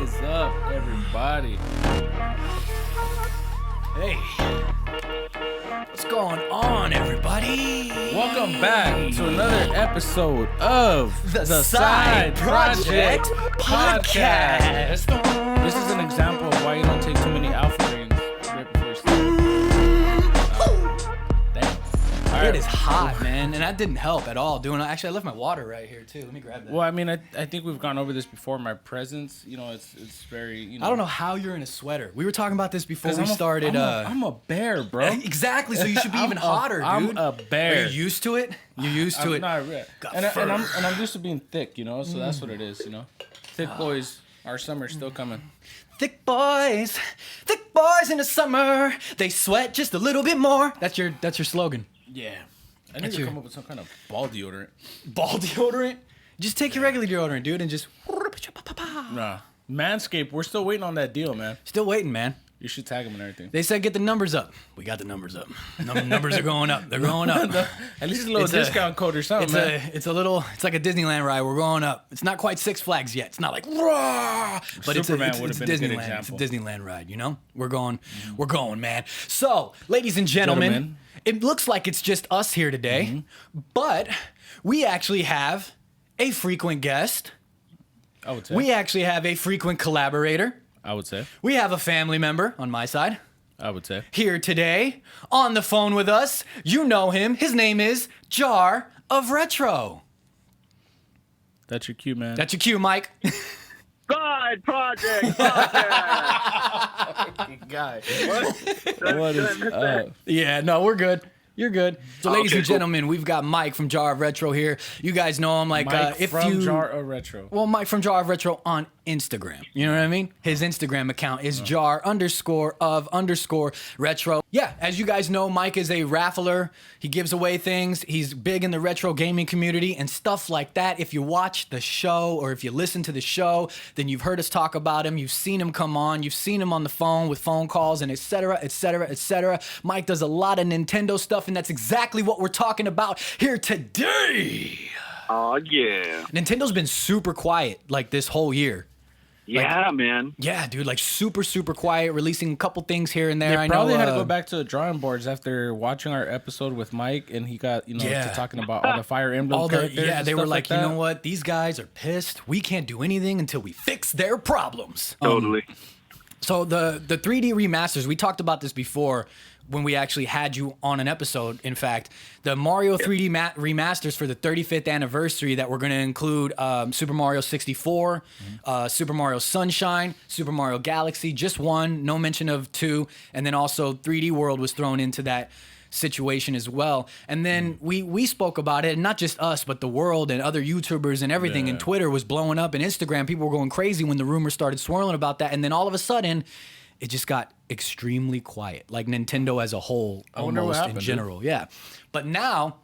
is up, everybody? Hey, what's going on, everybody? Welcome back to another episode of the Side Project Podcast. This is an example of why you don't take too many alpha drinks right before you sleep. Damn. All right. It is hot, man, and that didn't help at all. Actually, I left my water right here too. Let me grab that. Well, I mean, I think we've gone over this before. My presence, it's very, I don't know how you're in a sweater. We were talking about this before we started. I'm a bear, bro. Exactly. So you should be even hotter, dude. I'm a bear. Are you used to it? You're used to it. Not really. And I'm used to being thick, So that's what it is, Thick boys. Our summer's still coming. Thick boys in the summer. They sweat just a little bit more. That's your slogan. Yeah. I need to come up with some kind of ball deodorant. Ball deodorant? Just take your regular deodorant, dude, and just... Nah. Manscaped, we're still waiting on that deal, man. Still waiting, man. You should tag them and everything. They said get the numbers up. We got the numbers up. Numbers are going up. They're going up. At least a little discount code or something, man. It's like a Disneyland ride. We're going up. It's not quite Six Flags yet. It's not like raw, but Superman would have been a good example. It's a Disneyland ride, We're going, man. So, ladies and gentlemen, it looks like it's just us here today, but we actually have a frequent guest. I would say. We actually have a frequent collaborator. I would say. We have a family member on my side. I would say. Here today, on the phone with us, you know him. His name is Jar of Retro. That's your cue, man. That's your cue, Mike. Side Project Podcast. Guy. What is up? Yeah, no, we're good. You're good. So, ladies and gentlemen, we've got Mike from Jar of Retro here. You guys know him, like Mike from Jar of Retro. Well, Mike from Jar of Retro on Instagram. You know what I mean? His Instagram account is jar_of_retro. Yeah, as you guys know, Mike is a raffler. He gives away things. He's big in the retro gaming community and stuff like that. If you watch the show or if you listen to the show, then you've heard us talk about him. You've seen him come on. You've seen him on the phone with phone calls and et cetera, et cetera, et cetera. Mike does a lot of Nintendo stuff, and that's exactly what we're talking about here today. Oh, yeah. Nintendo's been super quiet like this whole year. Yeah, man. Yeah, dude, like super quiet, releasing a couple things here and there. They I probably know, had to go back to the drawing boards after watching our episode with Mike, and he got, to talking about all the Fire Emblem characters. Yeah, they were like, that. you know what? These guys are pissed. We can't do anything until we fix their problems. Totally. So the 3D remasters, we talked about this before when we actually had you on an episode. In fact, the Mario 3D remasters for the 35th anniversary that we're going to include Super Mario 64, Super Mario Sunshine, Super Mario Galaxy, just one, no mention of two, and then also 3D World was thrown into that situation as well. And then we spoke about it, and not just us, but the world and other YouTubers and everything, and Twitter was blowing up, and Instagram, people were going crazy when the rumors started swirling about that, and then all of a sudden, it just got extremely quiet, like Nintendo as a whole, almost in general. Dude. Yeah. But now,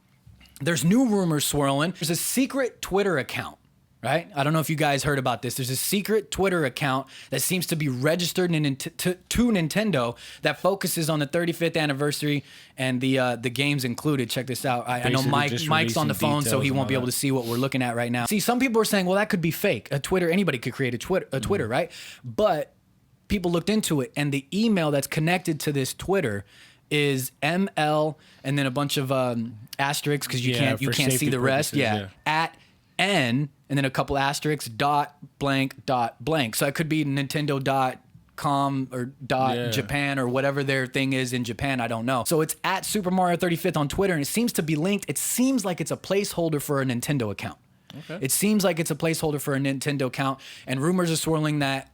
there's new rumors swirling. There's a secret Twitter account, right? I don't know if you guys heard about this. There's a secret Twitter account that seems to be registered to Nintendo that focuses on the 35th anniversary and the games included. Check this out. I know Mike's on the phone, so he won't be able to see what we're looking at right now. See, some people are saying, well, that could be fake. A Twitter, anybody could create a Twitter, right? But people looked into it, and the email that's connected to this Twitter is ML and then a bunch of asterisks because you can't see the rest. At N and then a couple asterisks .blank. So it could be Nintendo.com or Japan or whatever their thing is in Japan. I don't know. So it's at Super Mario 35th on Twitter, and it seems to be linked. It seems like it's a placeholder for a Nintendo account. Okay. It seems like it's a placeholder for a Nintendo account, and rumors are swirling that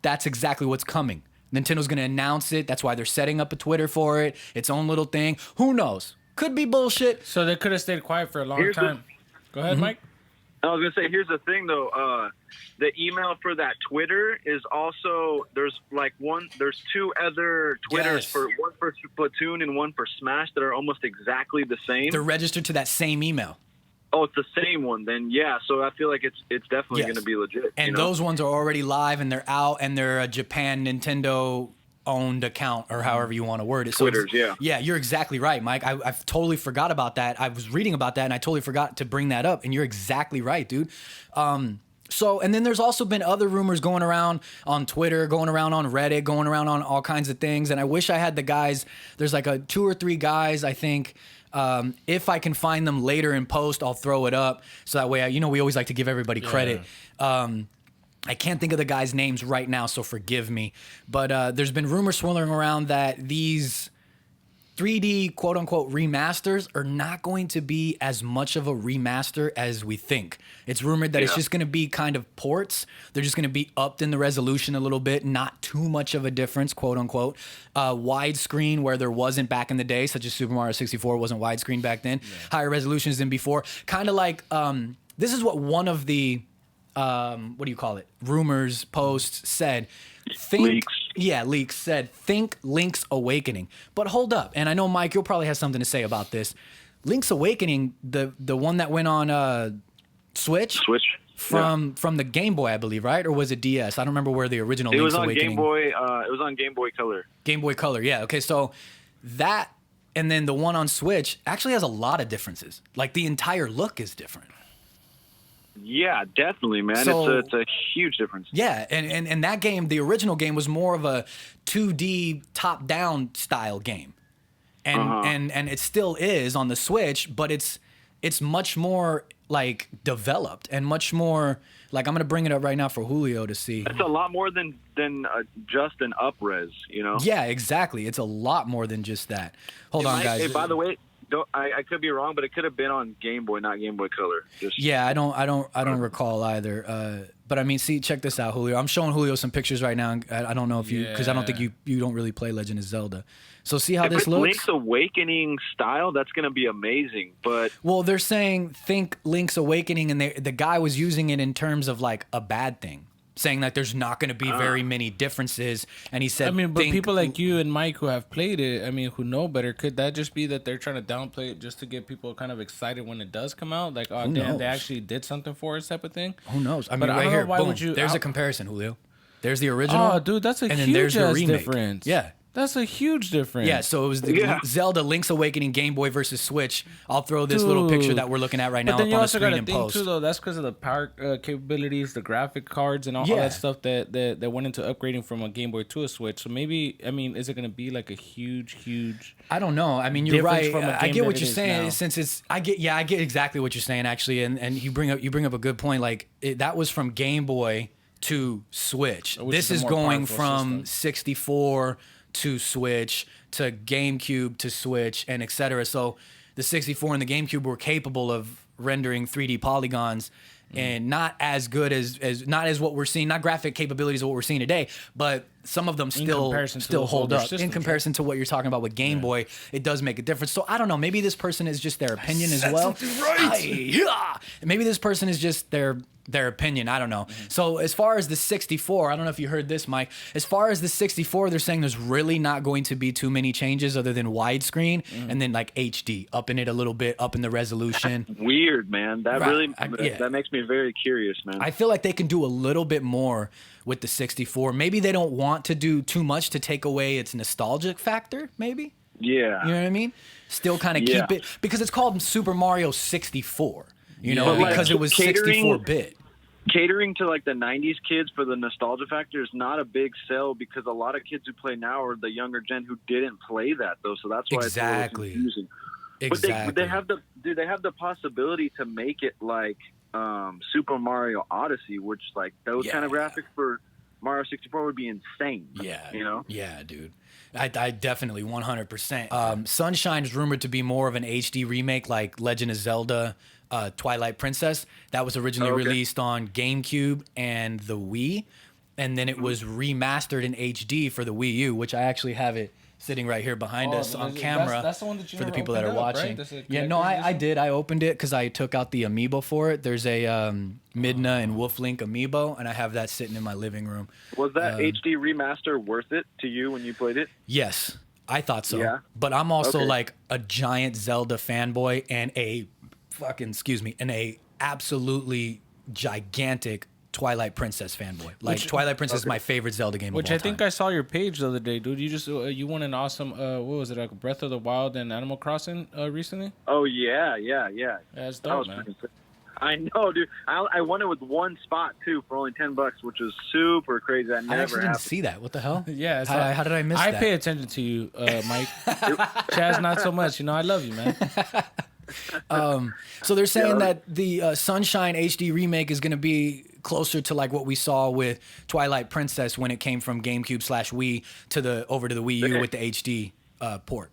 that's exactly what's coming. Nintendo's going to announce it. That's why they're setting up a Twitter for it. Its own little thing. Who knows? Could be bullshit. So they could have stayed quiet for a long time. Go ahead, Mike. I was going to say, here's the thing, though. The email for that Twitter is also, there's two other Twitters, for one for Splatoon and one for Smash that are almost exactly the same. They're registered to that same email. Oh, it's the same one then. Yeah, so I feel like it's definitely going to be legit. And those ones are already live and they're out, and they're a Japan Nintendo owned account, or however you want to word it. Twitters, so yeah, you're exactly right, Mike. I've totally forgot about that. I was reading about that and I totally forgot to bring that up, and you're exactly right, dude. So, and then there's also been other rumors going around on Twitter, going around on Reddit, going around on all kinds of things. And I wish I had the guys. There's like 2 or 3 guys, I think. If I can find them later in post, I'll throw it up. So that way, we always like to give everybody credit. I can't think of the guys' names right now, so forgive me. But there's been rumors swirling around that these 3D quote-unquote remasters are not going to be as much of a remaster as we think. It's rumored that it's just going to be kind of ports. They're just going to be upped in the resolution a little bit, not too much of a difference, quote-unquote. Widescreen where there wasn't back in the day, such as Super Mario 64 wasn't widescreen back then. Higher resolutions than before. Kind of like, this is what one of the, what do you call it? Rumors, posts said. Leaks. Yeah, leaks said, think Link's Awakening. But hold up, and I know, Mike, you'll probably have something to say about this. Link's Awakening, the one that went on Switch? From the Game Boy, I believe, right? Or was it DS? I don't remember where the original Link's Awakening... Game Boy. It was on Game Boy Color. Game Boy Color, yeah. Okay, so that, and then the one on Switch actually has a lot of differences. Like, the entire look is different. Yeah, definitely, man. So, it's a huge difference. Yeah, and that game, the original game, was more of a 2D top-down style game, and it still is on the Switch, but it's much more like developed and much more like, I'm gonna bring it up right now for Julio to see. It's a lot more than just an up-res, Yeah, exactly. It's a lot more than just that. Hold on, guys. Hey, by the way. I could be wrong, but it could have been on Game Boy, not Game Boy Color. Yeah, I don't recall either. But I mean, see, check this out, Julio. I'm showing Julio some pictures right now. I don't know if because I don't think you don't really play Legend of Zelda. So see how this looks. Link's Awakening style, that's gonna be amazing. But they're saying think Link's Awakening, and the guy was using it in terms of like a bad thing, saying that there's not going to be very many differences. And he said, but people like you and Mike who have played it, who know better, could that just be that they're trying to downplay it just to get people kind of excited when it does come out? Like, oh, damn, they actually did something for us type of thing? Who knows? I mean, right here, boom. There's a comparison, Julio. There's the original. Oh, dude, that's a huge difference. Yeah. That's a huge difference. Yeah, so it was the Zelda Link's Awakening Game Boy versus Switch. I'll throw this little picture that we're looking at right now up on the screen in post. Too, though, that's because of the power capabilities, the graphic cards, and all that stuff that went into upgrading from a Game Boy to a Switch. So maybe, is it going to be like a huge? I don't know. I mean, you're right. I get what you're saying. I get exactly what you're saying actually, and you bring up a good point. Like that was from Game Boy to Switch. This is going from 64 to Switch to GameCube to Switch and etc. So the 64 and the GameCube were capable of rendering 3D polygons and not as good as not as what we're seeing, not graphic capabilities of what we're seeing today, but some of them still hold up. In comparison to what you're talking about with Game Boy, it does make a difference. So I don't know, maybe this person is just their opinion as well. Maybe this person is just their opinion. I don't know. So as far as the 64, I don't know if you heard this, Mike. As far as the 64, they're saying there's really not going to be too many changes other than widescreen and then like HD, upping it a little bit, up in the resolution. That's weird, man. That that makes me very curious, man. I feel like they can do a little bit more with the 64. Maybe they don't want to do too much to take away its nostalgic factor, maybe? Yeah. You know what I mean? Still kind of keep it, because it's called Super Mario 64, because it was 64-bit. Catering to like the 90s kids for the nostalgia factor is not a big sell, because a lot of kids who play now are the younger gen who didn't play that though, so that's why it's a little confusing. But they have the possibility to make it like Super Mario Odyssey, which like those kind of graphics for Mario 64 would be insane. Yeah, Yeah, dude. I definitely 100%. Sunshine is rumored to be more of an HD remake like Legend of Zelda Twilight Princess. That was originally released on GameCube and the Wii, and then it was remastered in HD for the Wii U, which I actually have it sitting right here behind us on camera. That's the one that you for the people that are watching. Right? Yeah, no, I did. I opened it because I took out the amiibo for it. There's a Midna and Wolf Link amiibo, and I have that sitting in my living room. Was that HD remaster worth it to you when you played it? Yes, I thought so. Yeah. But I'm also like a giant Zelda fanboy and a absolutely gigantic Twilight Princess fanboy. Like Twilight Princess is my favorite Zelda game. Which of all I think time. I saw your page the other day, dude. You just you won an awesome what was it, like Breath of the Wild and Animal Crossing recently? Oh yeah. That's dope, man. I know, dude. I won it with one spot too for only $10, which was super crazy. That never I actually didn't happened. see that. What the hell? Yeah. How did I miss that? I pay attention to you, Mike. Chaz, not so much. You know, I love you, man. So they're saying that the Sunshine HD remake is going to be closer to like what we saw with Twilight Princess when it came from GameCube/Wii over to the Wii U with the HD port.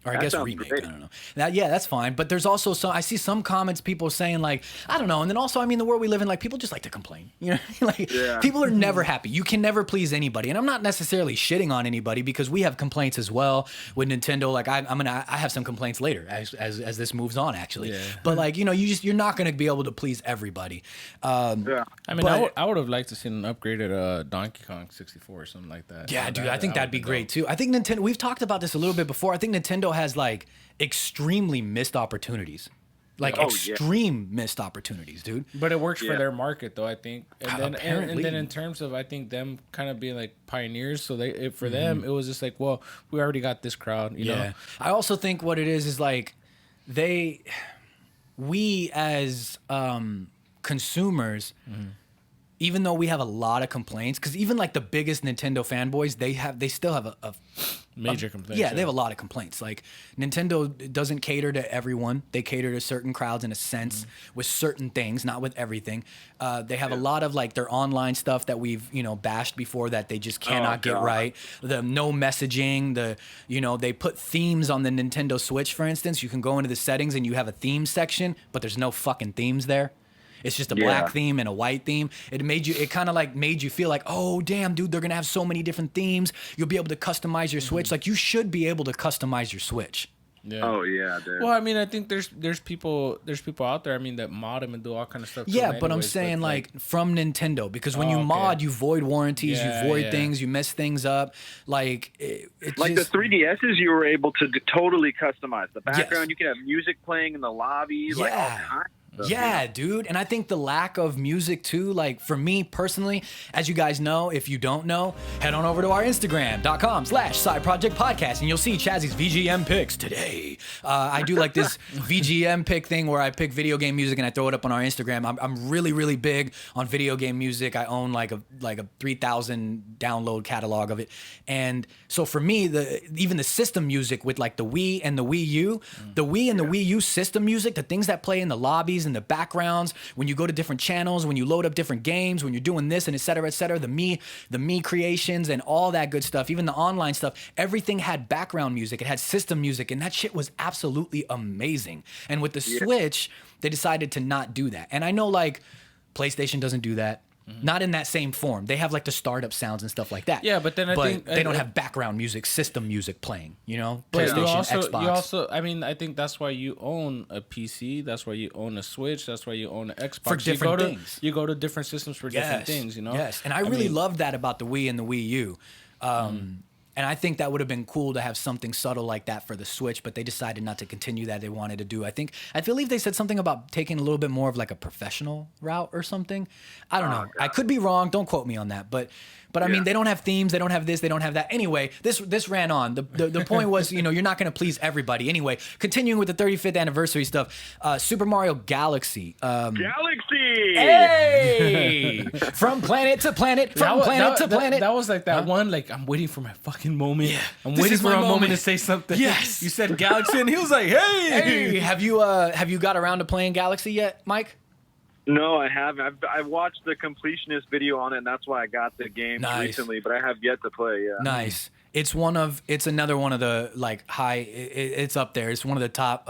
Or I guess remake. Great. I don't know. Now, yeah, that's fine. But there's also I see some comments, people saying like, I don't know. And then also, I mean, the world we live in, like people just like to complain. You know, like people are never happy. You can never please anybody. And I'm not necessarily shitting on anybody because we have complaints as well with Nintendo. Like I have some complaints later as this moves on actually. Yeah. But like, you know, you're not going to be able to please everybody. I mean, I would have liked to see an upgraded Donkey Kong 64 or something like that. Yeah, dude, I think that'd be great too. I think Nintendo, we've talked about this a little bit before. I think Nintendo has like extremely missed opportunities, like missed opportunities, dude. But it works for their market, though. I think, and then in terms of, I think them kind of being like pioneers, so for them it was just like, well, we already got this crowd, you know. I also think what it is like we as consumers. Even though we have a lot of complaints, because even like the biggest Nintendo fanboys, they still have a major complaints. Yeah, they have a lot of complaints. Like Nintendo doesn't cater to everyone; they cater to certain crowds in a sense with certain things, not with everything. They have a lot of like their online stuff that we've bashed before that they just cannot get right. The no messaging, they put themes on the Nintendo Switch, for instance. You can go into the settings and you have a theme section, but there's no fucking themes there. It's just a black theme and a white theme. It kind of like made you feel like, oh damn, dude, they're gonna have so many different themes. You'll be able to customize your Switch. Like you should be able to customize your Switch. Yeah. Oh yeah, dude. Well, I mean, I think there's people out there. I mean, that mod them and do all kind of stuff. Yeah, but I'm saying like from Nintendo, because when you mod, you void warranties, you void things, you mess things up. Like it's like just, the 3DSs, you were able to totally customize the background. You can have music playing in the lobby. Like all kinds. Yeah, dude. And I think the lack of music too, like for me personally, as you guys know, if you don't know, head on over to our Instagram.com/SideProjectPodcast and you'll see Chazzy's VGM picks today. I do like this VGM pick thing where I pick video game music and I throw it up on our Instagram. I'm really, really big on video game music. I own like a 3,000 download catalog of it. And so for me, even the system music with like the Wii and the Wii U, the Wii and the Wii U system music, the things that play in the lobbies and the backgrounds, when you go to different channels, when you load up different games, when you're doing this and et cetera, the me creations and all that good stuff, even the online stuff, everything had background music. It had system music, and that shit was absolutely amazing. And with the Switch, they decided to not do that. And I know like PlayStation doesn't do that. Not in that same form. They have like the startup sounds and stuff like that. Yeah, but then I think they don't have background music, system music playing. But PlayStation, Xbox. You also, I mean, I think that's why you own a PC. That's why you own a Switch. That's why you own an Xbox for different things. You go to different systems for different things. Yes, and I really love that about the Wii and the Wii U. And I think that would have been cool to have something subtle like that for the Switch, but they decided not to continue that. They wanted to do, I believe they said something about taking a little bit more of like a professional route or something. I don't know. I could be wrong. Don't quote me on that. But I mean, they don't have themes. They don't have this. They don't have that. Anyway, this ran on. The point was, you're not going to please everybody. Anyway, continuing with the 35th anniversary stuff, Super Mario Galaxy. Galaxy! Hey! From planet to planet, from planet to planet. That was like that one, like, I'm waiting for my fucking moment. Yeah, I'm waiting for a moment to say something. Yes. You said Galaxy, and he was like, hey! Have you got around to playing Galaxy yet, Mike? No, I haven't. I've watched the completionist video on it, and that's why I got the game recently. But I have yet to play. Yeah. Nice. It's another one of the like high. It's up there. It's one of the top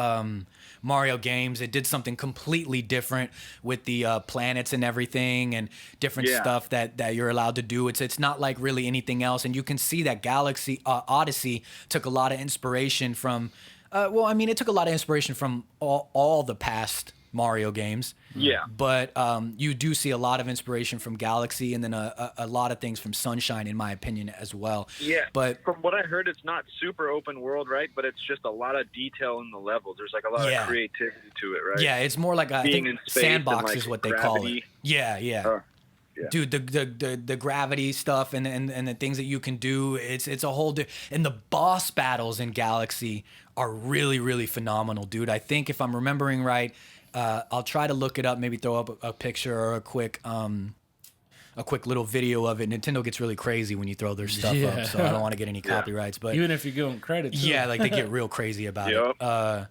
Mario games. It did something completely different with the planets and everything, and different stuff that you're allowed to do. It's not like really anything else, and you can see that Galaxy Odyssey took a lot of inspiration from. It took a lot of inspiration from all the past Mario games. Yeah. But you do see a lot of inspiration from Galaxy, and then a lot of things from Sunshine, in my opinion, as well. Yeah. But from what I heard, it's not super open world, right? But it's just a lot of detail in the levels. There's like a lot of creativity to it, right? Yeah, it's more like I think sandbox is what they call it. Yeah. Yeah. Dude, the gravity stuff and the things that you can do, it's a whole and the boss battles in Galaxy are really, really phenomenal, dude. I think if I'm remembering right, I'll try to look it up, maybe throw up a picture or a quick little video of it. Nintendo gets really crazy when you throw their stuff up, so I don't want to get any copyrights. But even if you give them credit, too. yeah, like they get real crazy about it.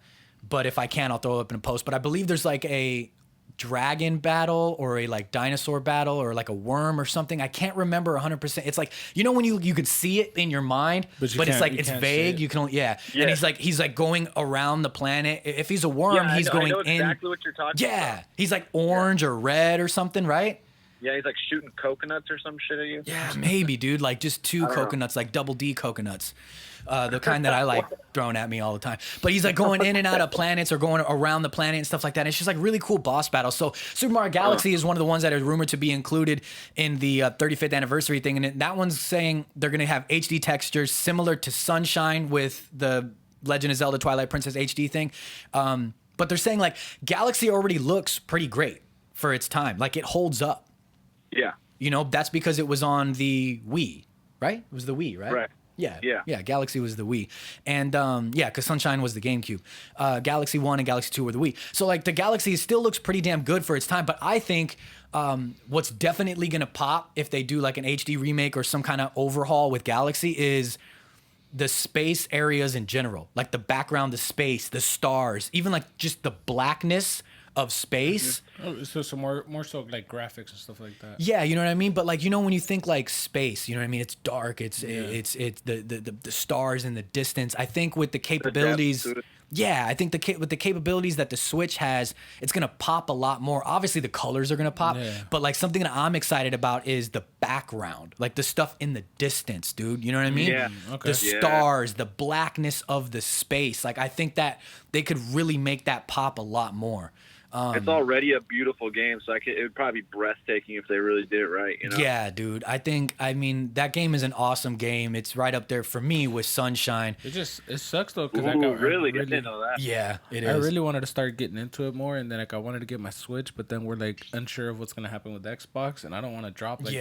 But if I can, I'll throw it up in a post. But I believe there's like a dragon battle or a like dinosaur battle or like a worm or something. I can't remember 100%. It's like, you know, when you could see it in your mind, but it's like, it's vague. You can only, and he's like going around the planet. If he's a worm, he's going in. Exactly what you're talking about. He's like orange or red or something, right? Yeah, he's like shooting coconuts or some shit at you. Yeah, maybe, dude. Like just two coconuts, like double D coconuts. The kind that I like thrown at me all the time. But he's like going in and out of planets or going around the planet and stuff like that. It's just like really cool boss battles. So Super Mario Galaxy is one of the ones that is rumored to be included in the 35th anniversary thing. And that one's saying they're going to have HD textures similar to Sunshine with the Legend of Zelda Twilight Princess HD thing. But they're saying like Galaxy already looks pretty great for its time. Like it holds up. Yeah. You know, that's because it was on the Wii, right? It was the Wii, right? Right. Yeah. Galaxy was the Wii, and because Sunshine was the GameCube. Galaxy 1 and Galaxy 2 were the Wii. So like the Galaxy still looks pretty damn good for its time. But I think what's definitely gonna pop if they do like an HD remake or some kind of overhaul with Galaxy is the space areas in general, like the background, the space, the stars, even like just the blackness of space. So more so like graphics and stuff like that. Yeah, you know what I mean? But like, you know, when you think like space, you know what I mean? It's dark. It's the stars in the distance. I think with the capabilities, I think with the capabilities that the Switch has, it's gonna pop a lot more. Obviously, the colors are gonna pop, but like something that I'm excited about is the background, like the stuff in the distance, dude. You know what I mean? Yeah. Okay. The stars, the blackness of the space. Like I think that they could really make that pop a lot more. It's already a beautiful game, so it would probably be breathtaking if they really did it right. You know? Yeah, dude. I mean, that game is an awesome game. It's right up there for me with Sunshine. It sucks though because I didn't know that. Yeah, it is. I really wanted to start getting into it more, and then like I wanted to get my Switch, but then we're like unsure of what's gonna happen with Xbox, and I don't want to drop like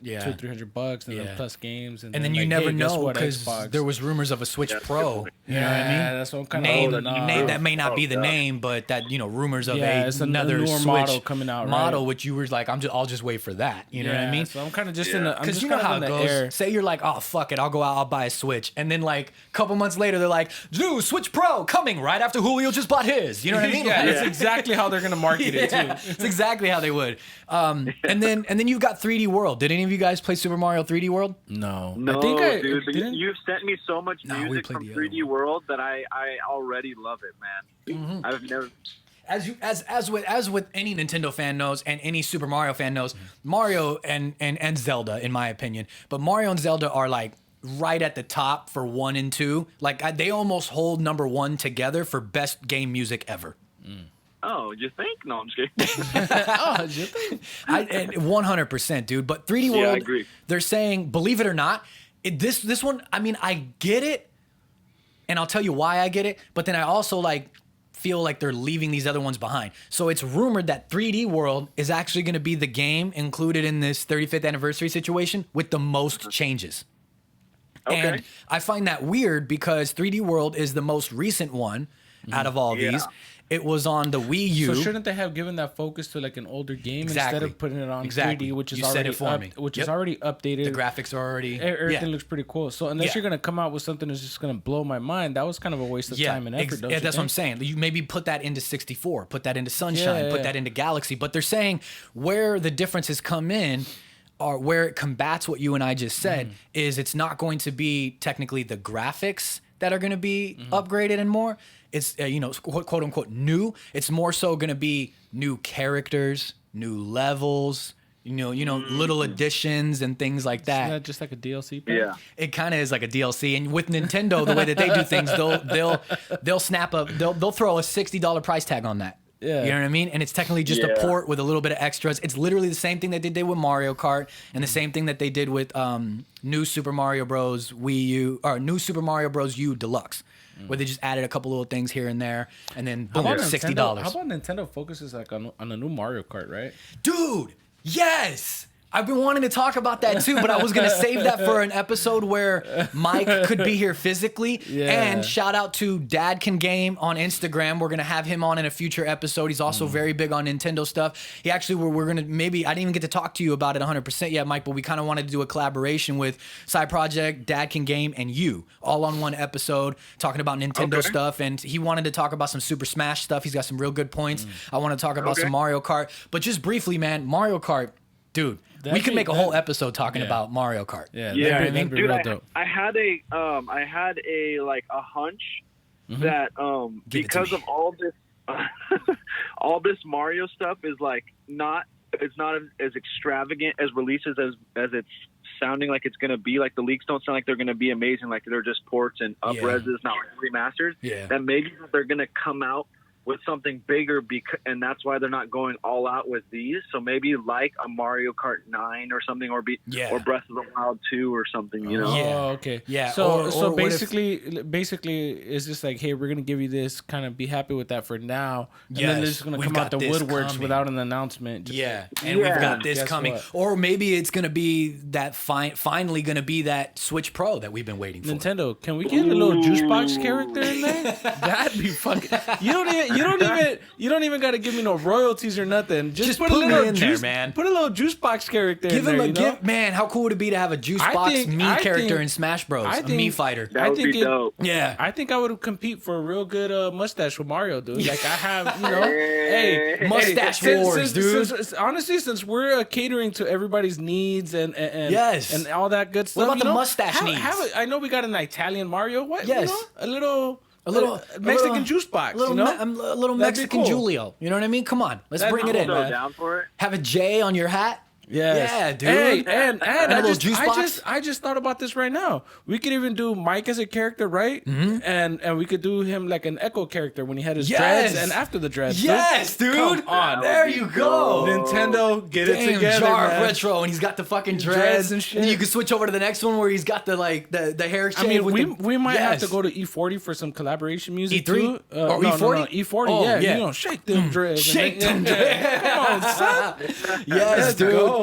$200-300 and then plus games, and then like, you never know because there was rumors of a Switch Pro. You know what I mean? That's what I'm kind of name that may not be the name, but that rumors of it's another newer Switch model coming out, model, which you were like, I'll just wait for that. You know what I mean? So I'm kind of just in the because you know how it goes. Say you're like, oh fuck it, I'll go out, I'll buy a Switch, and then like a couple months later they're like, dude, Switch Pro coming right after Julio just bought his. You know what I mean? That's exactly how they're gonna market it too. It's exactly how they would. And then you've got 3D World. Did any of you guys play Super Mario 3D World? No, dude. You've sent me so much music from 3D World that I already love it, man. Mm-hmm. I've never. As with any Nintendo fan knows and any Super Mario fan knows, Mario and Zelda, in my opinion, but Mario and Zelda are like right at the top for 1 and 2. Like they almost hold number 1 together for best game music ever. Oh, you think? No, I'm just kidding. You think? 100%, dude. But 3D World, I agree. They're saying, believe it or not, this one. I mean, I get it, and I'll tell you why I get it. But then I also feel like they're leaving these other ones behind. So it's rumored that 3D World is actually going to be the game included in this 35th anniversary situation with the most changes. Okay. And I find that weird because 3D World is the most recent one out of all these. It was on the Wii U. So shouldn't they have given that focus to like an older game instead of putting it on 3D, which is already is already updated. The graphics are already everything looks pretty cool. So unless you're gonna come out with something that's just gonna blow my mind, that was kind of a waste of time and effort. That's what I'm saying. You maybe put that into 64, put that into Sunshine, put that into Galaxy. But they're saying where the differences come in, or where it combats what you and I just said, is it's not going to be technically the graphics that are going to be upgraded and more. It's quote unquote new. It's more so going to be new characters, new levels, little additions and things like that. Isn't that just like a DLC pack? Yeah. It kind of is like a DLC. And with Nintendo, the way that they do things, they'll throw a $60 price tag on that. Yeah. You know what I mean? And it's technically just a port with a little bit of extras. It's literally the same thing that they did with Mario Kart and the same thing that they did with New Super Mario Bros. Wii U or New Super Mario Bros. U Deluxe, where they just added a couple little things here and there, and then boom, $60. How about Nintendo focuses like on a new Mario Kart, right? Dude, yes. I've been wanting to talk about that too, but I was going to save that for an episode where Mike could be here physically. Yeah. And shout out to Dad Can Game on Instagram. We're going to have him on in a future episode. He's also very big on Nintendo stuff. He actually, we're going to maybe, I didn't even get to talk to you about it 100% yet, Mike, but we kind of wanted to do a collaboration with Side Project, Dad Can Game, and you all on one episode talking about Nintendo stuff. And he wanted to talk about some Super Smash stuff. He's got some real good points. I want to talk about some Mario Kart. But just briefly, man, Mario Kart, dude. We could make a whole episode talking about Mario Kart. Yeah, Dude, real dope. I had a hunch that because of all this all this Mario stuff is like it's not as extravagant as releases as it's sounding like it's gonna be. Like the leaks don't sound like they're gonna be amazing. Like they're just ports and up-reses, not like remasters. Yeah. That maybe they're gonna come out with something bigger, and that's why they're not going all out with these. So maybe like a Mario Kart 9 or something, or Breath of the Wild 2 or something, you know? Oh, okay. Yeah. So basically, it's just like, hey, we're gonna give you this, kind of be happy with that for now, and then they're just gonna come out the woodworks without an announcement. And we've got this coming, or maybe it's gonna be that finally gonna be that Switch Pro that we've been waiting for. Nintendo, can we get a little juice box character in there? That'd be fucking. You don't even got to give me no royalties or nothing. Just put a little in juice, there, man. Put a little juice box character Give in him there. Man, how cool would it be to have a juice box character in Smash Bros? A Mii fighter. That would be dope. Yeah, I think I would compete for a real good mustache with Mario, dude. Like I have, hey, mustache wars, dude. Honestly, since we're catering to everybody's needs and all that good stuff. What about the mustache needs? I know we got an Italian Mario. What? Yes. A little Mexican juice box, a little Mexican cool. Julio. You know what I mean? Come on, let's bring it in, man. Down for it. Have a J on your hat. Yes. Yeah, dude. Hey, and I just thought about this right now. We could even do Mike as a character, right? Mm-hmm. And we could do him like an Echo character when he had his dreads and after the dreads. Yes, dude. Come on. There you go. Nintendo, get it together, Jar man. Retro, and he's got the fucking dreads and shit. And you can switch over to the next one where he's got the hair shade. I mean, we might have to go to E40 for some collaboration music E3? too. Or E40? No, E40. Oh, yeah. You know, shake them dreads. Shake them dreads. Come on, son. Yes, dude. Go.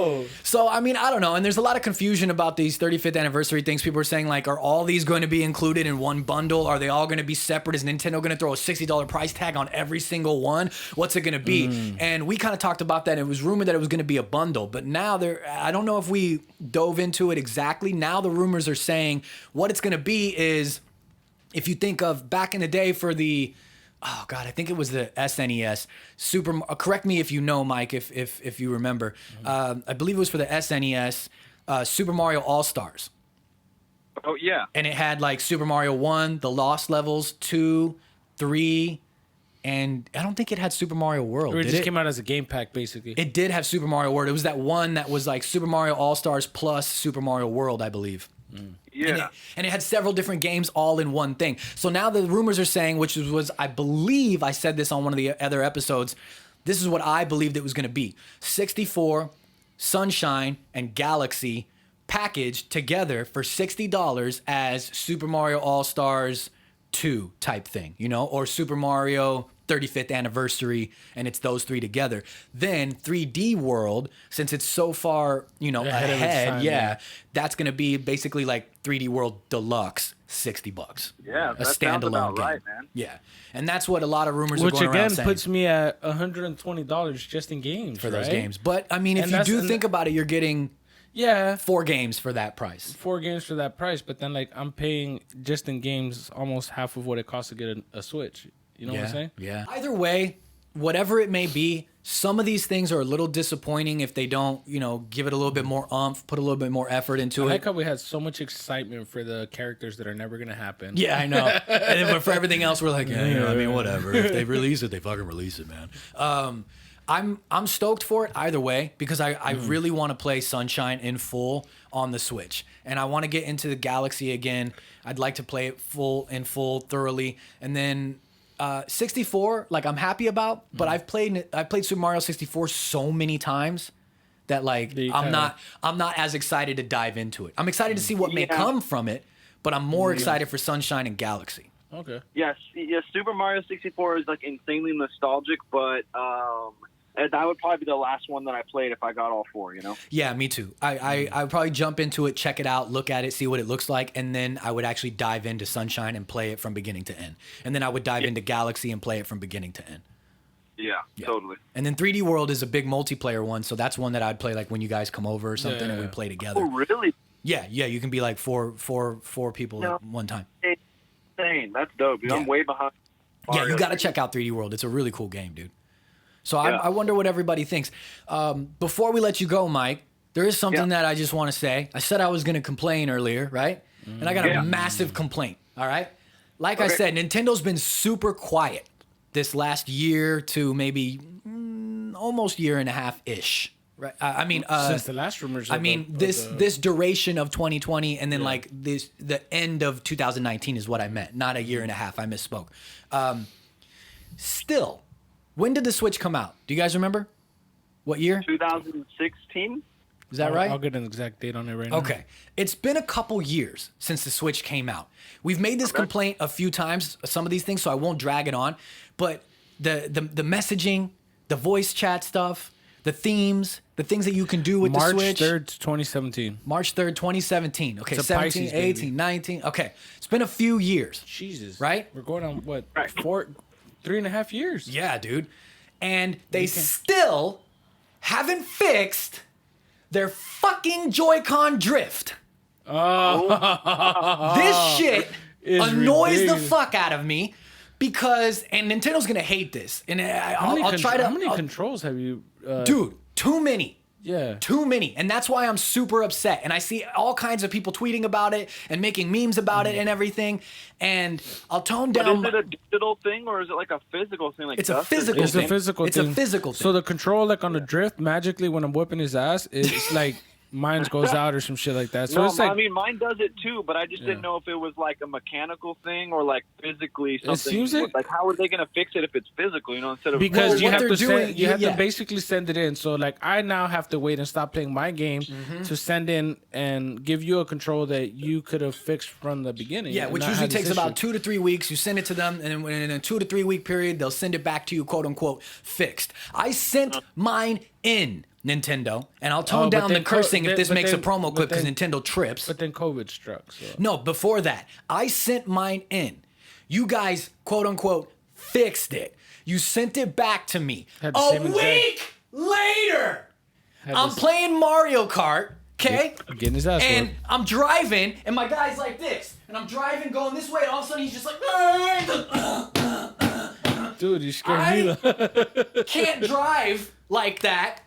So, I mean, I don't know. And there's a lot of confusion about these 35th anniversary things. People are saying, like, are all these going to be included in one bundle? Are they all going to be separate? Is Nintendo going to throw a $60 price tag on every single one? What's it going to be? And we kind of talked about that. It was rumored that it was going to be a bundle. But now, I don't know if we dove into it exactly. Now the rumors are saying what it's going to be is, if you think of back in the day for the... Oh God, I think it was the SNES. Correct me if you know, Mike, if you remember. I believe it was for the SNES, Super Mario All Stars. Oh yeah. And it had like Super Mario 1, the Lost Levels, 2, 3, and I don't think it had Super Mario World. It just came out as a game pack, basically. It did have Super Mario World. It was that one that was like Super Mario All Stars plus Super Mario World, I believe. Yeah. And it had several different games all in one thing. So now the rumors are saying, which was I believe I said this on one of the other episodes, this is what I believed it was going to be. 64, Sunshine, and Galaxy packaged together for $60 as Super Mario All-Stars 2 type thing, you know, or Super Mario 35th anniversary, and it's those three together. Then 3D World, since it's so far, you know, ahead, that's going to be basically like 3D World Deluxe, $60. Yeah, a standalone game. Right, man. Yeah, and that's what a lot of rumors are Which going around again saying. puts me at $120 just in games for those games. But I mean, if you do think about it, you're getting 4 games for that price. 4 games for that price, but then like I'm paying just in games almost half of what it costs to get a Switch. You know what I'm saying? Yeah. Either way, whatever it may be, some of these things are a little disappointing if they don't, you know, give it a little bit more oomph, put a little bit more effort into it. I like how we had so much excitement for the characters that are never going to happen. Yeah, I know. And then for everything else, we're like, you know, I mean, whatever. If they release it, they fucking release it, man. I'm stoked for it either way because I really want to play Sunshine in full on the Switch. And I want to get into the Galaxy again. I'd like to play it thoroughly. And then 64, like I'm happy about, but I've played Super Mario 64 so many times that like I'm not as excited to dive into it. I'm excited to see what may come from it, but I'm more excited for Sunshine and Galaxy. Okay. Yes, Super Mario 64 is like insanely nostalgic, but that would probably be the last one that I played if I got all 4. Yeah, me too. I would probably jump into it, check it out, look at it, see what it looks like, and then I would actually dive into Sunshine and play it from beginning to end. And then I would dive into Galaxy and play it from beginning to end. Yeah, totally. And then 3D World is a big multiplayer one, so that's one that I'd play like when you guys come over or something and we play together. Oh, really? Yeah, you can be like four people at one time. Insane. That's dope, dude. I'm way behind. Yeah, you got to check out 3D World. It's a really cool game, dude. So I wonder what everybody thinks. Before we let you go, Mike, there is something that I just want to say. I said I was going to complain earlier, right? And I got a massive complaint, all right? Like I said, Nintendo's been super quiet this last year to maybe almost year and a half-ish. Right. I mean, since the last rumors. This duration of 2020, and then like the end of 2019 is what I meant, not a year and a half. I misspoke. Still, when did the Switch come out? Do you guys remember? What year? 2016. Is that right? I'll get an exact date on it right now. Okay. It's been a couple years since the Switch came out. We've made this complaint a few times, some of these things, so I won't drag it on. But the messaging, the voice chat stuff, the themes, the things that you can do with the Switch. March 3rd, 2017. March 3rd, 2017. Okay, It's a 17, Pisces, 18, baby. 19. Okay, it's been a few years. Jesus. Right? We're going on, what, 3.5 years? Yeah, dude. And they still haven't fixed their fucking JoyCon Drift. This shit annoys the fuck out of me because, and Nintendo's gonna hate this, and I'll try to. How many controls have you? Dude, too many. Yeah. Too many. And that's why I'm super upset. And I see all kinds of people tweeting about it and making memes about it and everything. And I'll tone down. But is it a digital thing or is it like a physical thing? Like it's a physical thing. It's a physical thing. It's a physical thing. So the control, like on the Drift, magically when I'm whipping his ass, it's like mine goes out or some shit like that. So no, it's like, I mean, mine does it too, but I just didn't know if it was like a mechanical thing or like physically something. seems like, how are they going to fix it if it's physical? Instead of because you what have they're to doing- send, you have yeah. to basically send it in. So like I now have to wait and stop playing my game to send in and give you a control that you could have fixed from the beginning. Yeah, and which not usually had this takes about issue. 2 to 3 weeks. You send it to them, and in a 2 to 3 week period, they'll send it back to you, quote unquote, fixed. I sent mine in, Nintendo, and I'll tone down the cursing if this makes a promo clip because Nintendo trips. But then COVID struck. So. No, before that, I sent mine in. You guys, quote unquote, fixed it. You sent it back to me. Had the A same exact- week later, Had I'm this- playing Mario Kart, okay? Getting his ass And whooped. I'm driving, and my guy's like this. And I'm driving, going this way, and all of a sudden he's just like, Dude, you scared me. can't drive like that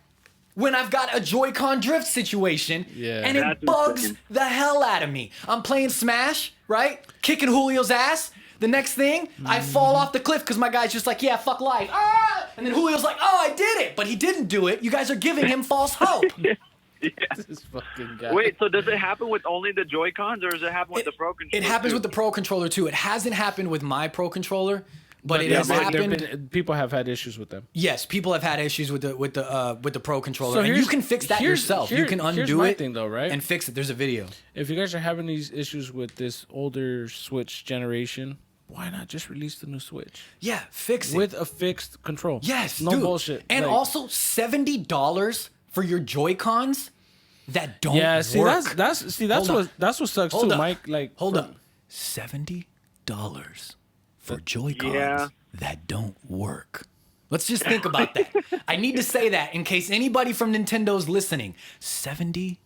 when I've got a JoyCon Drift situation, Yeah. and it That's bugs insane. the hell out of me. I'm playing Smash, right? Kicking Julio's ass. The next thing, I fall off the cliff because my guy's just like, yeah, fuck life. Ah! And then Julio's like, oh, I did it. But he didn't do it. You guys are giving him false hope. This fucking guy. Wait, so does it happen with only the Joy-Cons or does it happen with the Pro Controller? It happens too? with the Pro Controller too. It hasn't happened with my Pro Controller, but it has there happened. been- people have had issues with them. Yes, people have had issues with the Pro Controller, So and you here's- can fix that here's- yourself. You here- can here's undo my it thing, though, right? and fix it. There's a video. If you guys are having these issues with this older Switch generation, why not just release the new Switch Yeah, fix it. with a fixed control? Yes, no dude. bullshit. And Like, also $70 for your Joy-Cons that don't yeah, see work. that's Hold on. that's what sucks Hold too, up. Mike. Like, Hold up. $70 for Joy-Cons Yeah. that don't work. Let's just think about that. I need to say that in case anybody from Nintendo's listening. $70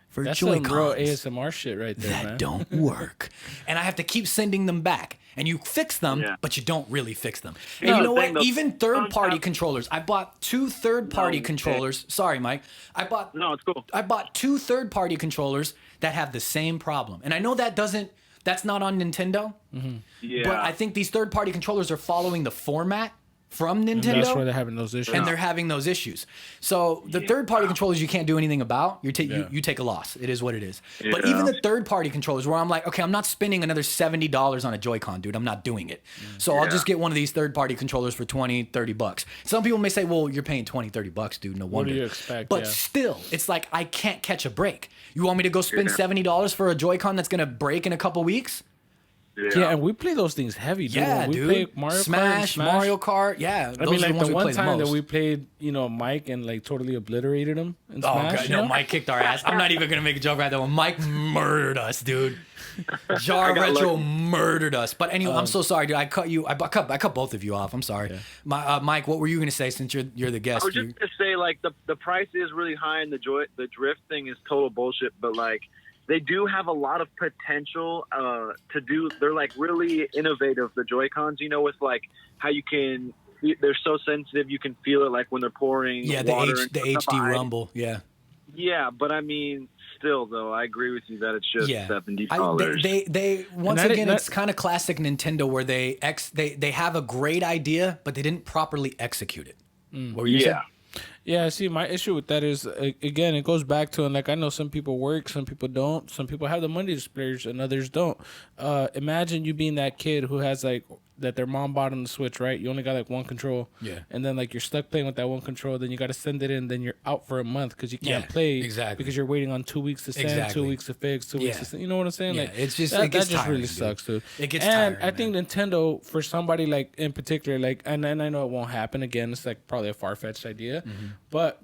for that's some real Joy-Cons ASMR shit right there, that man. don't work. And I have to keep sending them back. And you fix them, Yeah. but you don't really fix them. And No, you know the thing, what? though, Even third-party have- controllers. I bought 2 third-party No, controllers. Sorry, Mike. No, it's cool. I bought 2 third-party controllers that have the same problem. And I know that's not on Nintendo. Yeah. But I think these third-party controllers are following the format from Nintendo. That's where they're having those issues. And they're having those issues. So the third-party controllers you can't do anything about. You take a loss. It is what it is. But Yeah. even the third-party controllers, where I'm like, okay, I'm not spending another $70 on a Joy-Con, dude. I'm not doing it. So I'll just get one of these third-party controllers for $20, $30. Some people may say, well, you're paying $20, $30, dude. No wonder. do you expect? But Yeah. still, it's like I can't catch a break. You want me to go spend $70 for a Joy-Con that's gonna break in a couple weeks? Yeah, and we play those things heavy, dude. Yeah, we dude. play Mario Smash, Kart, Mario Kart. Yeah, I mean, like the one time that we played, Mike and like totally obliterated him in Smash. God, no, Mike kicked our ass. I'm not even gonna make a joke right there. Mike murdered us, dude. Jar Retro murdered us. But anyway, I'm so sorry, dude. I cut you. I cut both of you off. I'm sorry. Yeah. Mike, what were you gonna say since you're the guest? I was just gonna say, like, the price is really high, and the drift thing is total bullshit. But like, they do have a lot of potential to do. They're like really innovative. The Joy-Cons, with like how you can. They're so sensitive. You can feel it like when they're pouring. Yeah, water the HD rumble. Yeah. Yeah, but I mean, still though, I agree with you that it's just $70. They once again, it's kind of classic Nintendo where they have a great idea, but they didn't properly execute it. What were you saying? Yeah, see, my issue with that is, again, it goes back to, and like, I know some people work, some people don't. Some people have the money to splurge, and others don't. Imagine you being that kid who has, like, that their mom bought on the Switch, right? You only got, like, one control. Yeah. And then, like, you're stuck playing with that one control. Then you got to send it in. Then you're out for a month because you can't play. Exactly. Because you're waiting on 2 weeks to send, 2 weeks to fix, 2 weeks to send. You know what I'm saying? Yeah, like, it's just, that just just tiring, really sucks, dude. It gets tiring. And I think Nintendo, for somebody, like, in particular, like, and I know it won't happen again. It's, like, probably a far-fetched idea. But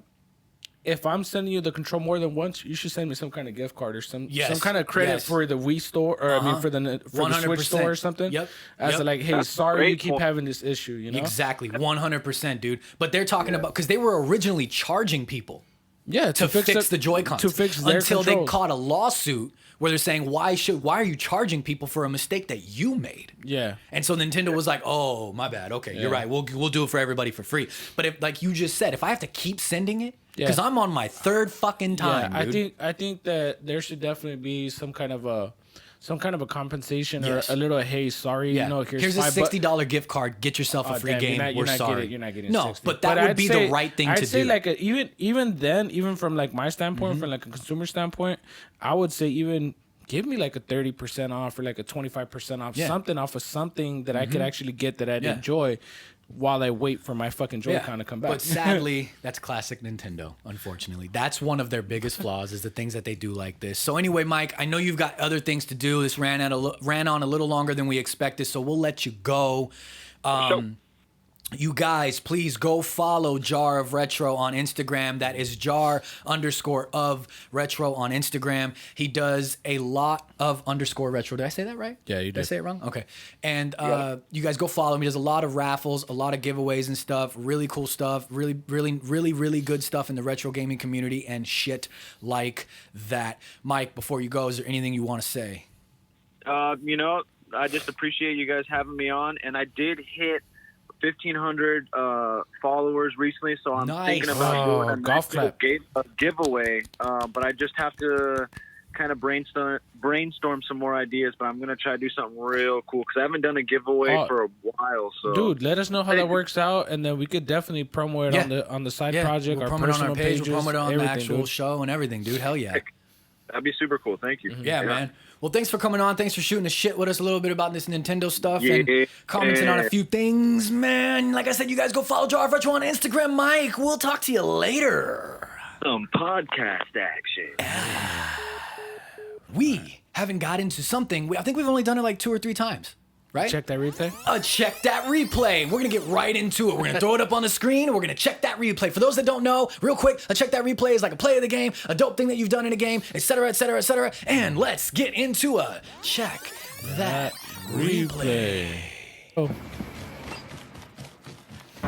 if I'm sending you the control more than once, you should send me some kind of gift card or some kind of credit for the Wii store, or I mean for the Switch store or something. As like, hey, sorry you keep having this issue. Exactly, 100%, dude. But they're talking about because they were originally charging people. Yeah, to fix the Joy-Cons. To fix their until controls. they caught a lawsuit where they're saying why are you charging people for a mistake that you made? Yeah. And so Nintendo was like, "Oh, my bad. Okay, you're right. We'll do it for everybody for free." But if, like you just said, if I have to keep sending it, because I'm on my third fucking time, dude. I think that there should definitely be some kind of a compensation or a little, hey, sorry, here's a $60 gift card. Get yourself a free game. We're sorry. You're not getting no, 60. but that would be the right thing to do. I'd say like even then, even from like my standpoint, from like a consumer standpoint, I would say even give me like a 30% off or like a 25% off, something off of something that I could actually get that I'd enjoy while I wait for my fucking Joy-Con to come back. But sadly, that's classic Nintendo, unfortunately. That's one of their biggest flaws is the things that they do like this. So anyway, Mike, I know you've got other things to do. This ran on a little longer than we expected, so we'll let you go. You guys, please go follow Jar of Retro on Instagram. That is jar_of retro on Instagram. He does a lot of _retro. Did I say that right? Yeah, you did. Did I say it wrong? Okay. And you guys go follow him. He does a lot of raffles, a lot of giveaways and stuff. Really cool stuff. Really, really, really, really good stuff in the retro gaming community and shit like that. Mike, before you go, is there anything you want to say? I just appreciate you guys having me on. And I did hit 1,500 followers recently, so I'm thinking about doing a giveaway. But I just have to kind of brainstorm some more ideas. But I'm gonna try to do something real cool because I haven't done a giveaway for a while. So, dude, let us know how that works out, and then we could definitely promo it on the side project, we'll our promo it on personal our page, pages, we'll promo it on the actual dude. show and everything, dude. Hell yeah. That'd be super cool. Thank you. Yeah, man. Well, thanks for coming on. Thanks for shooting the shit with us a little bit about this Nintendo stuff and commenting on a few things, man. Like I said, you guys go follow Jar of Retro on Instagram. Mike, we'll talk to you later. Some podcast action. We haven't got into something. I think we've only done it like 2 or 3 times. Right? Check that replay? Check that replay. We're going to get right into it. We're going to throw it up on the screen. And we're going to check that replay. For those that don't know, real quick, a check that replay is like a play of the game, a dope thing that you've done in a game, etc., etc., etc. And let's get into a check that replay. Oh.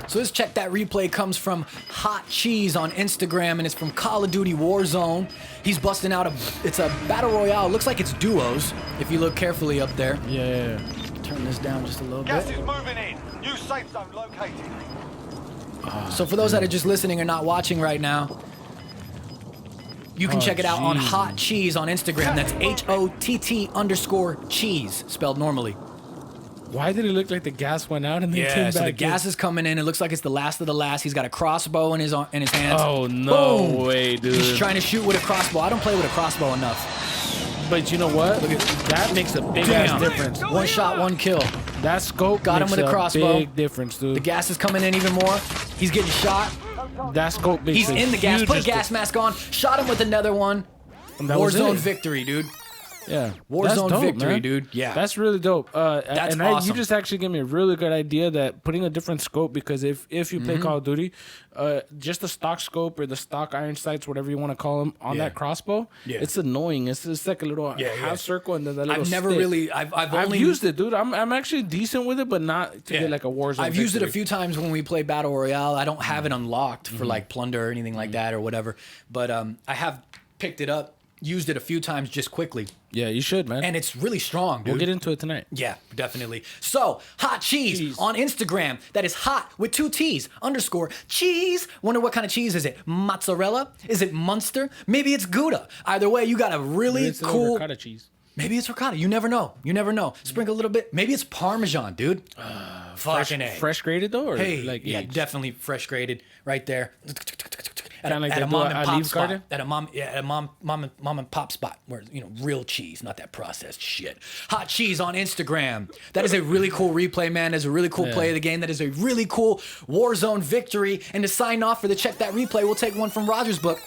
So this check that replay comes from Hot Cheese on Instagram, and it's from Call of Duty Warzone. He's busting out it's a battle royale. It looks like it's duos if you look carefully up there. Yeah. Turn this down just a little bit. Gas is moving in. New safe zone located. So for those that are just listening or not watching right now, you can check it out on Hot Cheese on Instagram. That's HOTT_cheese, spelled normally. Why did it look like the gas went out and then came back? So the gas is coming in. It looks like it's the last of the last. He's got a crossbow in his hands. Oh, no Boom. way, dude. He's trying to shoot with a crossbow. I don't play with a crossbow enough. But you know what? That makes a big ass difference. One shot, one kill. That scope got him with a crossbow. Big difference, dude. The gas is coming in even more. He's getting shot. That scope makes He's in the gas. Put a gas mask on. Shot him with another one. Warzone victory, dude. Yeah, Warzone That's dope, victory, man. dude. Yeah. That's really dope. That's and awesome. You just actually gave me a really good idea that putting a different scope, because if you play Call of Duty, just the stock scope or the stock iron sights, whatever you want to call them, on that crossbow, it's annoying. It's like a little half circle and then that little I've never stick. really. I've only used it, dude. I'm actually decent with it, but not to get like a Warzone. I've used it a victory. few times when we play Battle Royale. I don't have it unlocked for like plunder or anything like that or whatever. But I have picked it up, used it a few times just quickly. Yeah, you should, man. And it's really strong, dude. We'll get into it tonight. Yeah, definitely. So, hot cheese on Instagram. That is hot with 2 T's _ cheese. Wonder what kind of cheese is it? Mozzarella? Is it Munster? Maybe it's Gouda. Either way, you got a really Maybe it's cool. ricotta cheese. Maybe it's ricotta. You never know. You never know. Sprinkle a little bit. Maybe it's Parmesan, dude. Fucking A. Fresh grated though, or Hey, like yeah, aged? definitely fresh grated right there. At Kinda like a they do mom at and pop Olive spot. Garden? At a mom and pop spot where real cheese, not that processed shit. Hot cheese on Instagram. That is a really cool replay, man. That is a really cool play of the game. That is a really cool Warzone victory. And to sign off for the check that replay, we'll take one from Roger's book.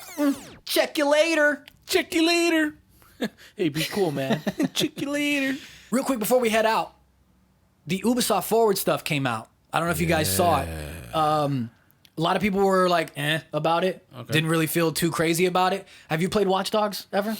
Check you later. Check you later. Hey, be cool, man. Check you later. Real quick before we head out, the Ubisoft Forward stuff came out. I don't know if you guys saw it. A lot of people were like, about it. Okay. Didn't really feel too crazy about it. Have you played Watch Dogs ever?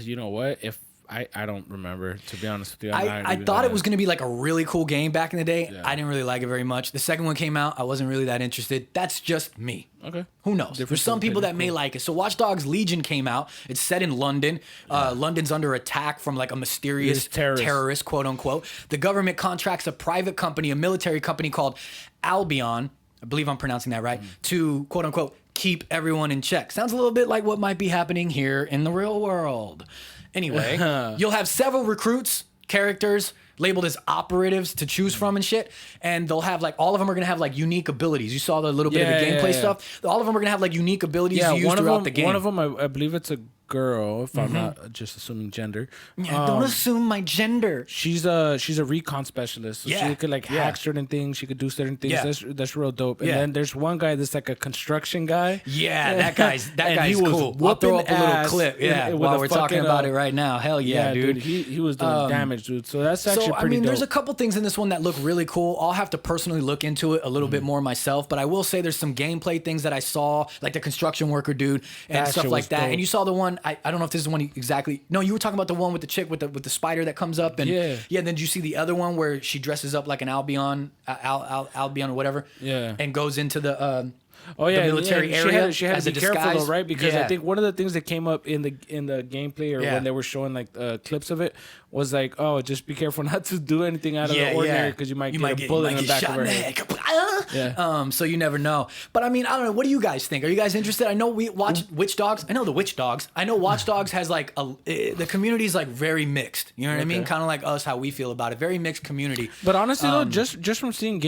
You know what? If I don't remember, to be honest with you. I thought it was going to be like a really cool game back in the day. Yeah. I didn't really like it very much. The second one came out. I wasn't really that interested. That's just me. Okay. Who knows? There's some people that may like it. So Watch Dogs Legion came out. It's set in London. London's under attack from like a mysterious terrorist, quote unquote. The government contracts a private company, a military company called Albion, I believe I'm pronouncing that right, to quote unquote keep everyone in check. Sounds a little bit like what might be happening here in the real world. Anyway, you'll have several recruits, characters labeled as operatives to choose from and shit, and they'll have like all of them are gonna have like unique abilities. You saw the little bit of the gameplay stuff. All of them are gonna have like unique abilities you use throughout the game. One of them, I believe it's a girl, if I'm not just assuming gender. Yeah, don't assume my gender. She's a recon specialist, so she could like hack certain things. She could do certain things. Yeah. That's real dope. And then there's one guy that's like a construction guy. Yeah, that guy's he was cool. I'll throw up a little ass clip. Yeah, with while a we're talking fucking, about it right now. Hell yeah, dude. He was doing damage, dude. So that's actually pretty dope. There's a couple things in this one that look really cool. I'll have to personally look into it a little bit more myself, but I will say there's some gameplay things that I saw, like the construction worker dude and That stuff shit like was that. dope. And you saw the one. I don't know if this is the one exactly. No, you were talking about the one with the chick with the spider that comes up and yeah. Then did you see the other one where she dresses up like an Albion, Albion or whatever? Yeah. And goes into the the military area. She had as to a be careful disguise. though, right? Because I think one of the things that came up in the gameplay or when they were showing like clips of it was like, oh, just be careful not to do anything out of the ordinary because you might get a bullet in the back of her head. So you never know. But I mean, I don't know. What do you guys think? Are you guys interested? I know we watch Witch Dogs. I know the Witch Dogs. I know Watch Dogs has like the community is like very mixed. You know what I mean? Kind of like us, how we feel about it. Very mixed community. But honestly though, just from seeing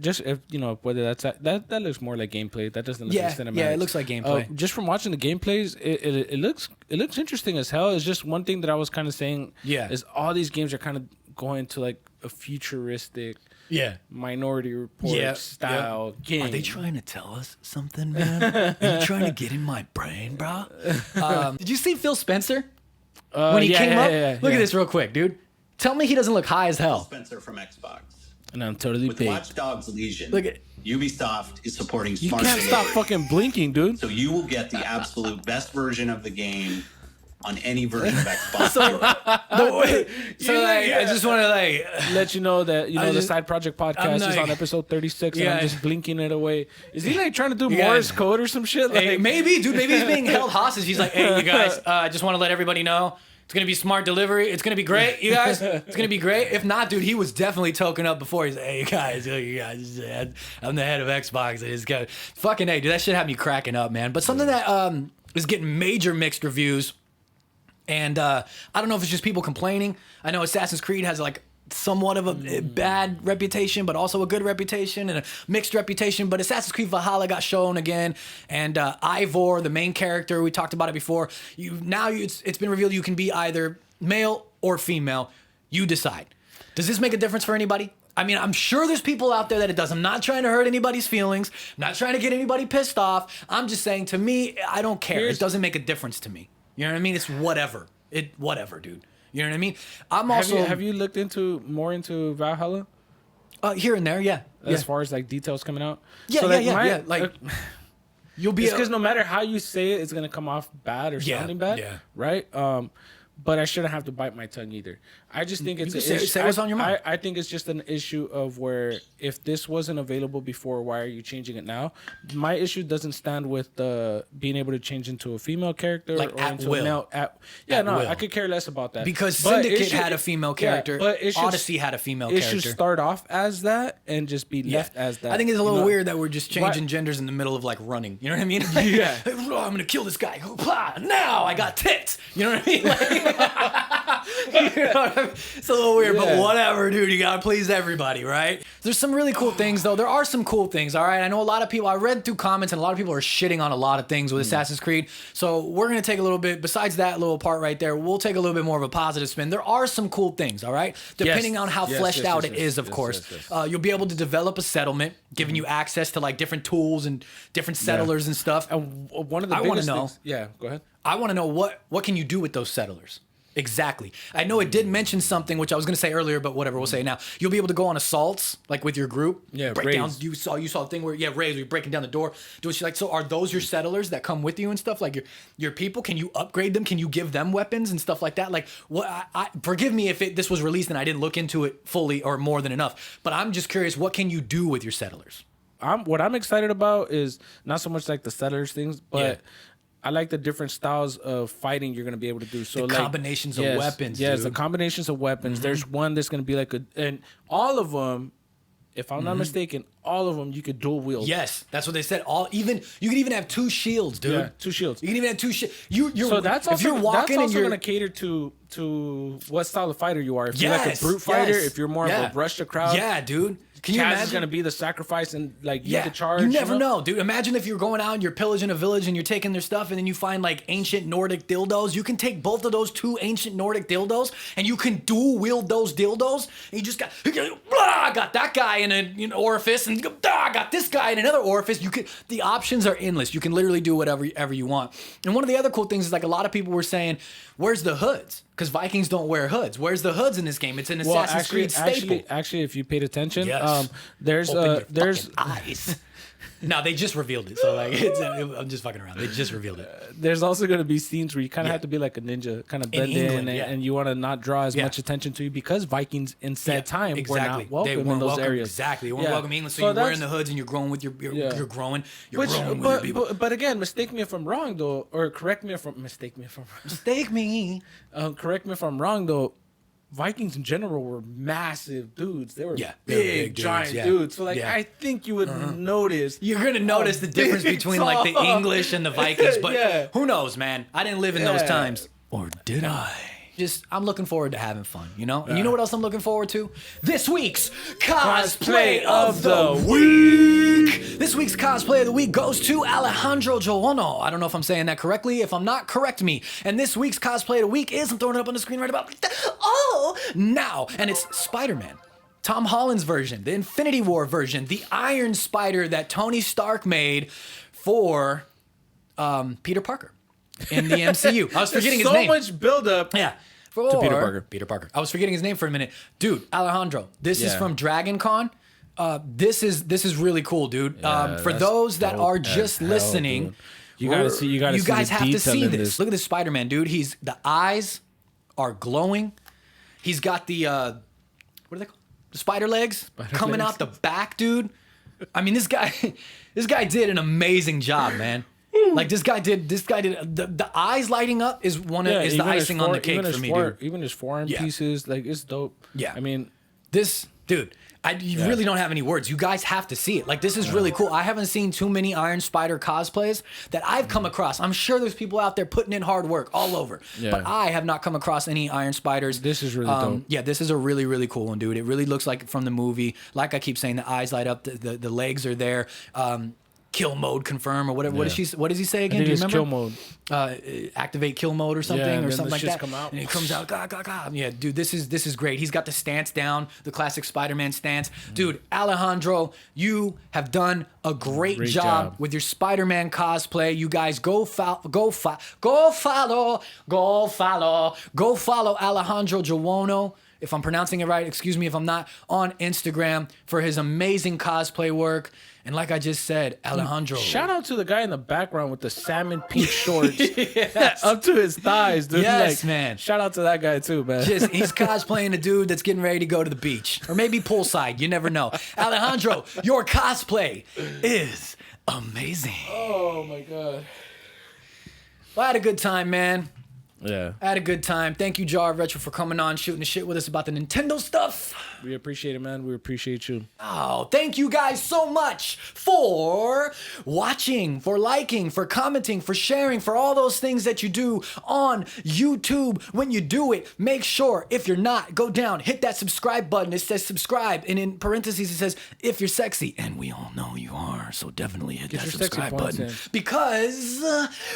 just if whether that looks more like gameplay. That doesn't look like cinematics. Yeah, it looks like gameplay. Just from watching the gameplays, it looks interesting as hell. It's just one thing that I was kind of saying. Yeah. Is all these games are kind of going to like a futuristic. Yeah. Minority Report style game. Are they trying to tell us something, man? Are you trying to get in my brain, bro? Did you see Phil Spencer when he came up? Look at this real quick, dude. Tell me he doesn't look high as hell. Spencer from Xbox. And I'm totally With big. Watch Dogs Legion, Look at Ubisoft is supporting You smart can't stop delivery. fucking blinking, dude. So you will get the absolute best version of the game on any version of Xbox. I just want to Let you know that the Side Project podcast is like- on episode 36, and Yeah. I'm just blinking it away. Is he like trying to do Morse code or some shit? Hey, Like maybe, dude. Maybe he's being held hostage. He's like, hey, you guys, I just want to let everybody know it's going to be smart delivery. It's going to be great, you guys. It's going to be great. If not, dude, he was definitely token up before. He's like, hey, you guys, I'm the head of Xbox. It's got fucking, hey, dude, that shit had me cracking up, man. But something that is getting major mixed reviews, and I don't know if it's just people complaining. I know Assassin's Creed has like somewhat of a bad reputation, but also a good reputation and a mixed reputation. But Assassin's Creed Valhalla got shown again, and Ivor, the main character, we talked about it before. It's been revealed you can be either male or female. You decide. Does this make a difference for anybody? I mean, I'm sure there's people out there that it does. I'm not trying to hurt anybody's feelings. I'm not trying to get anybody pissed off. I'm just saying, to me, I don't care. It doesn't make a difference to me. You know what I mean? It's whatever. whatever, dude. You know what I mean? I'm also have you looked more into Valhalla here and there, yeah. as far as like details coming out? Yeah, So, yeah. Like you'll be because no matter how you say it, it's gonna come off bad or sounding bad, right? But I shouldn't have to bite my tongue either. I just think it's an issue. Say what's on your mind. I think it's just an issue of where if this wasn't available before, why are you changing it now? My issue doesn't stand with being able to change into a female character Like or at into will. a male. At will. will. I could care less about that because But Syndicate it should- had a female character. but it should- Odyssey had a female It character. should start off as that and just be left as that. I think it's a you little know? weird that we're just changing genders in the middle of like running. You know what I mean? Yeah. Oh, I'm gonna kill this guy. Hoopla, now I got tits. You know what I mean? Like, you know what I mean? It's a little weird, but Yeah. whatever, dude. You gotta please everybody, right? There's some really cool things, though. There are some cool things. All right. I know a lot of people. I read through comments, and a lot of people are shitting on a lot of things with Assassin's Creed. So we're gonna take a little bit. Besides that little part right there, we'll take a little bit more of a positive spin. There are some cool things. All right. Depending on how fleshed out it is, of course. You'll be able to develop a settlement, giving you access to like different tools and different settlers and stuff. And one of the I wanna biggest know. things, yeah, go ahead. I want to know what can you do with those settlers? Exactly. I know it did mention something which I was going to say earlier, but whatever, we'll say it now. You'll be able to go on assaults like with your group. Yeah, break down. raids. You saw a thing where raids, where you're breaking down the door. Do what you like. So are those your settlers that come with you and stuff? Like your people? Can you upgrade them? Can you give them weapons and stuff like that? Like what? I forgive me if this was released and I didn't look into it fully or more than enough. But I'm just curious, what can you do with your settlers? What I'm excited about is not so much like the settlers things, but Yeah. I like the different styles of fighting you're gonna be able to do. So The like combinations of weapons, Yes, dude. the combinations of weapons. There's one that's gonna be like and all of them, if I'm not mistaken, all of them you could dual wield. Yes, that's what they said. You can even have two shields, dude. Yeah, two shields. You can even have two shields. You're So that's if also, you're walking that's and you're gonna cater to what style of fighter you are. If you're like a Yes, brute fighter, yes. if you're more of Yeah. a rush to crowd. Yeah, dude. Can you Chaz imagine? is gonna be the sacrifice and like you Yeah, the charge. you never know, dude. Imagine if you're going out and you're pillaging a village and you're taking their stuff and then you find like ancient Nordic dildos. You can take both of those two ancient Nordic dildos and you can dual wield those dildos. And you just got that guy in an orifice and got this guy in another orifice. The options are endless. You can literally do whatever you want. And one of the other cool things is like a lot of people were saying, "Where's the hoods?" Because Vikings don't wear hoods. Where's the hoods in this game? It's an Assassin's Creed staple. Actually, if you paid attention, Yes. there's Open your there's fucking eyes. No, they just revealed it. So like, I'm just fucking around. They just revealed it. there's also going to be scenes where you kind of have to be like a ninja, kind of bend in, England, and you want to not draw as Yeah. much attention to you because Vikings in said time were not They welcome in weren't those welcome. areas. Exactly, they weren't Yeah. welcome in England. So, So you're wearing that's- the hoods and you're growing with your Yeah. you're growing with But, your people. but again, mistake me if I'm wrong though, or correct me if I'm Mistake me. correct me if I'm wrong though. Vikings in general were massive dudes. They were Yeah, they were big, big dudes, giant yeah. dudes. So like, Yeah. I think you would notice. You're gonna notice the difference big, between like the tall. English and the Vikings, but Yeah. who knows, man? I didn't live in those Yeah. times, or did I? I'm looking forward to having fun, you know? And you know what else I'm looking forward to? This week's Cosplay of the Week! This week's Cosplay of the Week goes to Alejandro Joano. I don't know if I'm saying that correctly. If I'm not, correct me. And this week's Cosplay of the Week is, I'm throwing it up on the screen right about now. And it's Spider-Man. Tom Holland's version, the Infinity War version, the Iron Spider that Tony Stark made for Peter Parker in the MCU. I was forgetting his name. So much buildup. Yeah. To Peter Parker. Peter Parker. I was forgetting his name for a minute. Dude, Alejandro, this is Yeah. from Dragon Con. This is really cool, dude. For that's those that dope are as just hell, listening, dude. You gotta see you the guys have to detail see in this. Look at this Spider-Man, dude. The eyes are glowing. He's got the what are they called? The spider legs coming legs. out the back, dude. I mean, this guy did an amazing job, man. Like this guy did the eyes lighting up is the even icing on the cake even for his me, dude. Even his forearm Yeah. pieces, like it's dope. Yeah. I mean, This, dude, you really don't have any words. You guys have to see it. Like, this is really cool. I haven't seen too many Iron Spider cosplays that I've come across. I'm sure there's people out there putting in hard work all over. Yeah. But I have not come across any Iron Spiders. This is really dope. Yeah, this is a really, really cool one, dude. It really looks like from the movie. Like I keep saying, the eyes light up, the legs are there. kill mode confirm or whatever. What does he say again? I think Do you it's remember? kill mode. Activate kill mode or something and or then something the like shits that. come out. And it comes out. Gah, gah, gah. Yeah, dude, this is great. He's got the stance down, the classic Spider-Man stance. Dude, Alejandro, you have done a great job with your Spider-Man cosplay. You guys go follow Alejandro Jowono. If I'm pronouncing it right, excuse me if I'm not, on Instagram for his amazing cosplay work. And like I just said, Alejandro. Shout out to the guy in the background with the salmon pink shorts up to his thighs, dude. Yes, man. Shout out to that guy too, man. He's cosplaying a dude that's getting ready to go to the beach. Or maybe poolside. You never know. Alejandro, your cosplay is amazing. Oh, my God. Well, I had a good time, man. Yeah. I had a good time. Thank you, Jar of Retro, for coming on, shooting the shit with us about the Nintendo stuff. We appreciate it, man. We appreciate you. Oh, thank you guys so much for watching, for liking, for commenting, for sharing, for all those things that you do on YouTube. When you do it, make sure, if you're not, go down, hit that subscribe button. It says subscribe, and in parentheses it says, if you're sexy. And we all know you are, so definitely hit that subscribe button. Because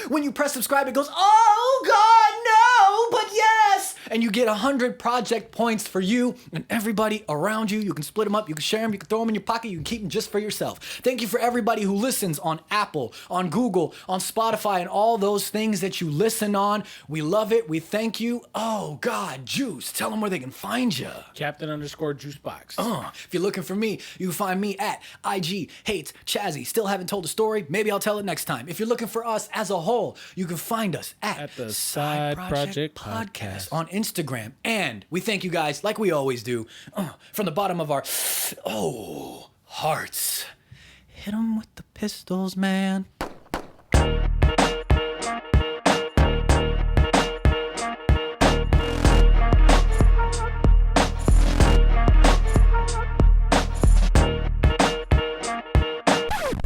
when you press subscribe, it goes, oh, God, no, but yes! And you get 100 project points for you and everybody around you. You can split them up, you can share them, you can throw them in your pocket, you can keep them just for yourself. Thank you for everybody who listens on Apple, on Google, on Spotify, and all those things that you listen on. We love it. We thank you. Oh, God, Juice, tell them where they can find you. Captain_Juicebox. If you're looking for me, you can find me at IG Hates Chazzy. Still haven't told a story. Maybe I'll tell it next time. If you're looking for us as a whole, you can find us at the Side Project Podcast on Instagram. And we thank you guys, like we always do, from the bottom of our hearts. Hit them with the pistols, man.